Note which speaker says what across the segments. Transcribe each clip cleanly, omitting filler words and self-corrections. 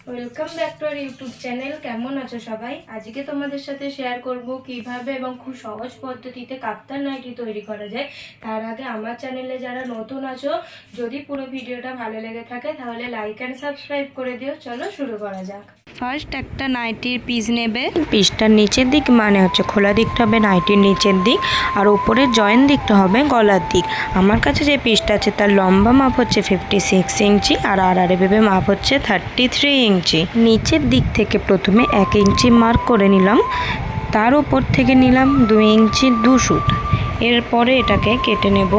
Speaker 1: Welcome back to our YouTube channel. কেমন আছো সবাই? আজকে তোমাদের সাথে শেয়ার করব কিভাবে এবং খুব সহজ পদ্ধতিতে কাপ্তান নাইটি তৈরি করা যায়। তার আগে আমার চ্যানেলে যারা নতুন আছো, যদি পুরো ভিডিওটা ভালো লেগে থাকে তাহলে লাইক অ্যান্ড সাবস্ক্রাইব করে দিও। চলো শুরু করা যাক। ফার্স্ট একটা নাইটির পিস নেবে। পিসটার নিচের দিক মানে হচ্ছে খোলা দিকটা হবে নাইটির নিচের দিক, আর উপরের জয়েন্ট দিকটা হবে গলার দিক। আমার কাছে যে পিসটা আছে তার লম্বা মাপ হচ্ছে 56 ইঞ্চি আর আড়াআড়িভাবে মাপ হচ্ছে 33 ইঞ্চি। নিচের দিক থেকে প্রথমে 1 ইঞ্চি মার্ক করে নিলাম, তার উপর থেকে নিলাম 2 ইঞ্চি 2 সুত। এরপরে এটাকে কেটে নেব।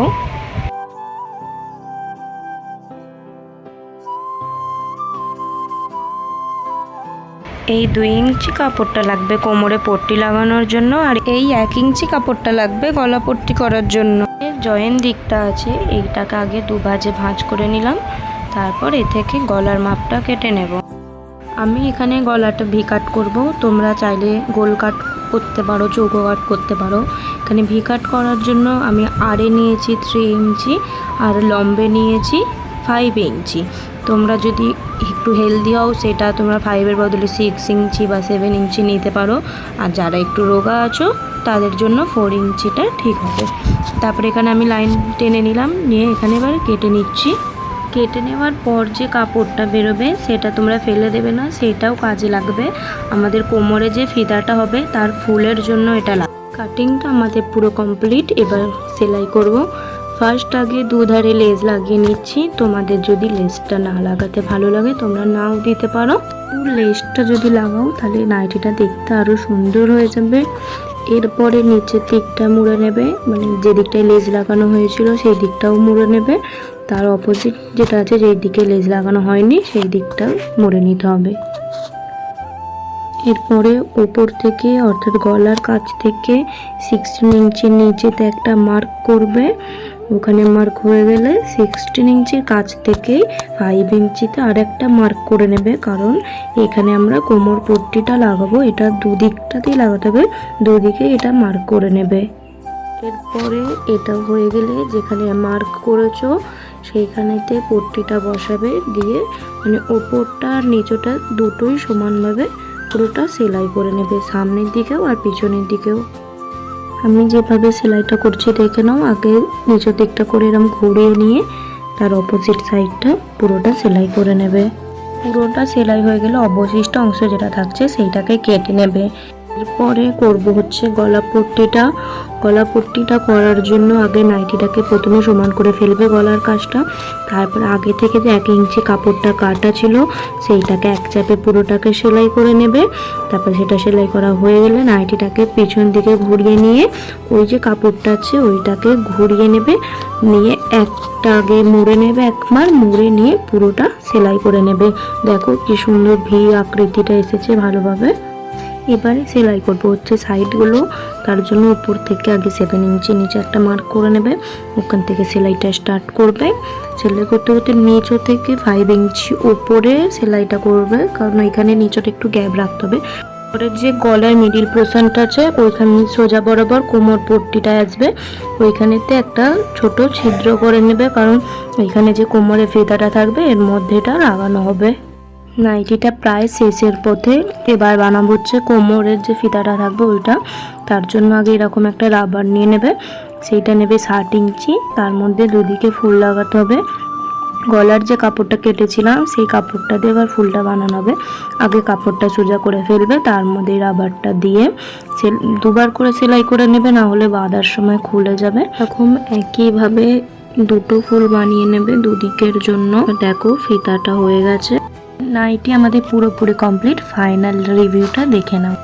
Speaker 1: এই 2 ইঞ্চি কাপড়টা লাগবে কোমরে পট্টি লাগানোর জন্য, আর এই 1 ইঞ্চি কাপড়টা লাগবে গলা পট্টি করার জন্য। জয়েন্ট দিকটা আছে, এইটাকে আগে দুভাজে ভাঁজ করে নিলাম, তারপর এ থেকে গলার মাপটা কেটে নেব। আমি এখানে গলাটা ভি কাট করব, তোমরা চাইলে গোল কাট করতে পারো, চৌকো কাট করতে পারো। এখানে ভি কাট করার জন্য আমি আড়ে নিয়েছি 3 ইঞ্চি আর লম্বে নিয়েছি 5 ইঞ্চি। তোমরা যদি একটু হেলদি হও সেটা তোমরা 5-এর বদলে 6 ইঞ্চি বা 7 ইঞ্চি নিতে পারো, আর যারা একটু রোগা আছো তাদের জন্য 4 ইঞ্চিটা ঠিক হবে। তারপরে এখানে আমি লাইন টেনে নিলাম, নিয়ে এখানে এবার কেটে নিচ্ছি। কেটে নেওয়ার পর যে কাপড়টা বেরোবে সেটা তোমরা ফেলে দেবে না, সেটাও কাজে লাগবে। আমাদের কোমরে যে ফিতাটা হবে তার ফুলের জন্য এটা লাগবে। কাটিংটা আমাদের পুরো কমপ্লিট, এবার সেলাই করব। ফার্স্ট আগে দুধারে লেস লাগিয়ে নিচ্ছি। তোমাদের যদি লেসটা না লাগাতে ভালো লাগে তোমরা নাও দিতে পারো। লেসটা যদি লাগাও তাহলে নাইটিটা দেখতে আরও সুন্দর হয়ে যাবে। এরপরে নিচের দিকটা মুড়ে নেবে, মানে যে দিকটায় লেস লাগানো হয়েছিল সেই দিকটাও মুড়ে নেবে। তার অপোজিট যেটা আছে, যেই দিকে লেস লাগানো হয়নি সেই দিকটাও মুড়ে নিতে হবে। এরপরে উপর থেকে অর্থাৎ গলার কাছ থেকে 16 ইঞ্চির নিচেতে একটা মার্ক করবে। ওখানে মার্ক হয়ে গেলে 16 ইঞ্চির কাছ থেকে 5 ইঞ্চিতে আর একটা মার্ক করে নেবে, কারণ এখানে আমরা কোমর পট্টিটা লাগাবো। এটা দুদিকটাতেই লাগাতে হবে, দুদিকে এটা মার্ক করে নেবে। এরপরে এটা হয়ে গেলে যেখানে মার্ক করেছো সেইখানেতে পট্টিটা বসাবে, দিয়ে মানে ওপরটা আর নিচটা দুটোই সমানভাবে পুরোটা সেলাই করে নেবে, সামনের দিকেও আর পিছনের দিকেও। আমি যেভাবে সেলাইটা করছি দেখে নাও। আগে নিচের দিকটা করে এরকম ঘুরিয়ে নিয়ে তার অপোজিট সাইডটা পুরোটা সেলাই করে নেবে। পুরোটা সেলাই হয়ে গেলে অবশিষ্ট অংশ যেটা থাকছে সেইটাকে কেটে নেবে। এরপরে করব হচ্ছে গলা পট্টিটা। গলা পট্টিটা করার জন্য আগে নাইটিটাকে প্রথমে সমান করে ফেলবে গলার কাজটা, তারপর আগে থেকে যে 1 ইঞ্চি কাপড়টা কাটা ছিল সেইটাকে এক চাপে পুরোটাকে সেলাই করে নেবে। তারপর সেটা সেলাই করা হয়ে গেলে নাইটিটাকে পিছন দিকে ঘুরিয়ে নিয়ে ওই যে কাপড়টা আছে ওইটাকে ঘুরিয়ে নেবে, নিয়ে একটা আগে মুড়ে নেবে, একবার মুড়ে নিয়ে পুরোটা সেলাই করে নেবে। দেখো কি সুন্দর ভি আকৃতিটা এসেছে ভালোভাবে। এবারে সেলাই করবো হচ্ছে সাইডগুলো। তার জন্য উপর থেকে আগে 7 ইঞ্চি নিচে একটা মার্ক করে নেবে, ওখান থেকে সেলাইটা স্টার্ট করবে। সেলাই করতে করতে নিচে থেকে 5 ইঞ্চি উপরে সেলাইটা করবে, কারণ এখানে নিচটা একটু গ্যাপ রাখতে হবে। পরের যে গলার মিডিল পোর্শনটা আছে ওইখানে সোজা বরাবর কোমর পট্টিটা আসবে, ওইখানেতে একটা ছোট ছিদ্র করে নেবে, কারণ ওইখানে যে কোমরে ফিতাটা থাকবে এর মধ্যে এটা লাগানো হবে। নাইটিটা প্রায় শেষের পথে। এবার বানাবো হচ্ছে কোমরের যে ফিতাটা থাকবে ওইটা। তার জন্য আগে এরকম একটা রাবার নিয়ে নেবে, সেইটা নেবে 60 ইঞ্চি, তার মধ্যে দুদিকে ফুল লাগাতে হবে। গলার যে কাপড়টা কেটেছিলাম সেই কাপড়টা দিয়ে এবার ফুলটা বানানো হবে। আগে কাপড়টা সোজা করে ফেলবে, তার মধ্যে রাবারটা দিয়ে দুবার করে সেলাই করে নেবে, না হলে বাঁধার সময় খুলে যাবে। এখন একইভাবে দুটো ফুল বানিয়ে নেবে দুদিকের জন্য। দেখো ফিতাটা হয়ে গেছে। নাইটি আমাদের পুরোপুরি কমপ্লিট। ফাইনাল রিভিউটা দেখে নাও।